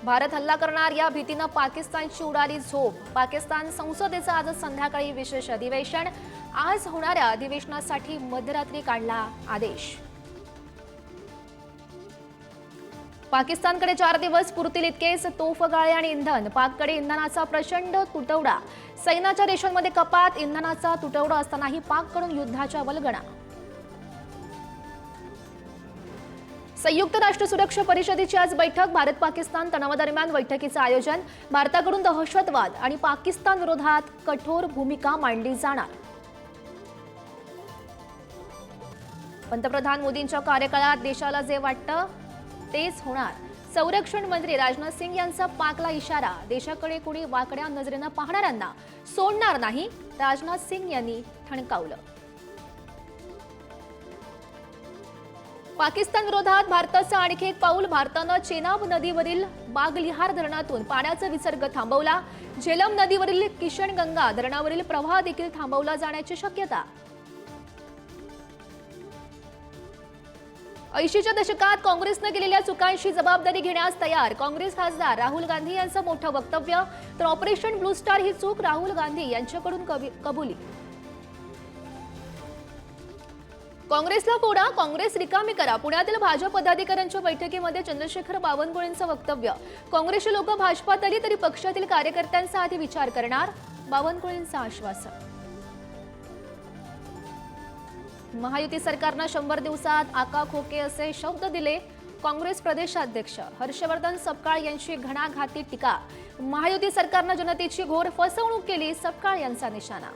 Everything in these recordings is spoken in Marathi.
भारत हल्ला करणार या भीतीनं पाकिस्तानची उडाली झोप। पाकिस्तान संसदेचं आज संध्याकाळी विशेष अधिवेशन। आज होणाऱ्या अधिवेशनासाठी मध्यरात्री काढला आदेश। पाकिस्तानकडे 4 दिवस पुरतील इतकेच तोफगाळे आणि इंधन। पाककडे इंधनाचा प्रचंड तुटवडा। सैन्याच्या रेशनमध्ये कपात, इंधनाचा तुटवडा असतानाही पाककडून युद्धाच्या वल्गना। संयुक्त राष्ट्र सुरक्षा परिषदेची आज बैठक। भारत पाकिस्तान तणावादरम्यान बैठकीचं आयोजन। भारताकडून दहशतवाद आणि पाकिस्तान विरोधात कठोर भूमिका मांडली जाणार। पंतप्रधान मोदींच्या कार्यकाळात देशाला जे वाटतं तेच होणार। संरक्षण मंत्री राजनाथ सिंग यांचा पाकला इशारा। देशाकडे कोणी वाकड्या नजरेनं पाहणाऱ्यांना सोडणार नाही, राजनाथ सिंग यांनी ठणकावलं। पाकिस्तान विरोधात भारताचं आणखी एक पाऊल। भारतानं चेनाब नदीवरील बागलिहार धरणातून पाण्याचा विसर्ग थांबवला। झेलम नदीवरील किशनगंगा धरणावरील प्रवाह देखील थांबवला जाण्याची शक्यता। 80च्या दशकात काँग्रेसने केलेल्या चुकांची जबाबदारी घेण्यास तयार। काँग्रेस खासदार राहुल गांधी यांचं मोठं वक्तव्य। तर ऑपरेशन ब्लू स्टार ही चूक राहुल गांधी यांच्याकडून कबुली। काँग्रेसला फोडा, काँग्रेस रिकामी करा। पुण्यातील भाजप पदाधिकाऱ्यांच्या बैठकीमध्ये चंद्रशेखर बावनकुळेंचं वक्तव्य। काँग्रेसचे लोक भाजपात आली तरी पक्षातील कार्यकर्त्यांचा आधी विचार करणार, बावनकुळेंचं आश्वासन। महायुती सरकारनं 100 दिवसात आका खोके असे शब्द दिले। काँग्रेस प्रदेशाध्यक्ष हर्षवर्धन सपकाळ यांची घणाघाती टीका। महायुती सरकारनं जनतेची घोर फसवणूक केली, सपकाळ यांचा निशाणा।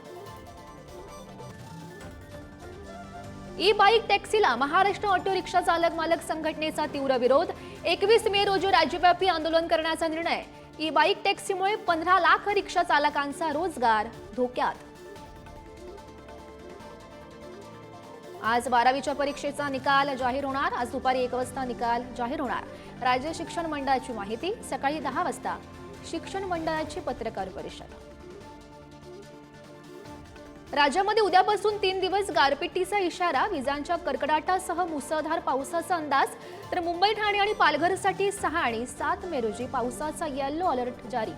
ई बाईक टॅक्सीला महाराष्ट्र ऑटो रिक्षा चालक मालक संघटनेचा तीव्र विरोध। 21 मे रोजी राज्यव्यापी आंदोलन करण्याचा निर्णय। ई बाईक टॅक्सीमुळे 15 लाख रिक्षा चालकांचा रोजगार धोक्यात। आज 12वीच्या परीक्षेचा निकाल जाहीर होणार। आज दुपारी 1 वाजता निकाल जाहीर होणार। राज्य शिक्षण मंडळाची माहिती। सकाळी 10 वाजता शिक्षण मंडळाची पत्रकार परिषद। राज्यामध्ये उद्यापासून 3 दिवस गारपिटीचा इशारा। विजांच्या कडकडाटासह मुसळधार पावसाचा अंदाज। तर मुंबई, ठाणे आणि पालघरसाठी 6 आणि 7 मे रोजी पावसाचा येलो अलर्ट जारी।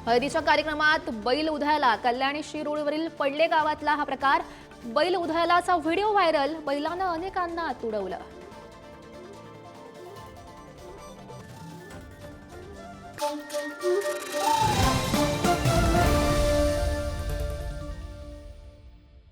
हळदीच्या कार्यक्रमात बैल उधळला। कल्याणी शिरोळवरील पडले गावातला हा प्रकार। बैल उधळल्याचा व्हिडिओ व्हायरल। बैलानं अनेकांना तुडवलं।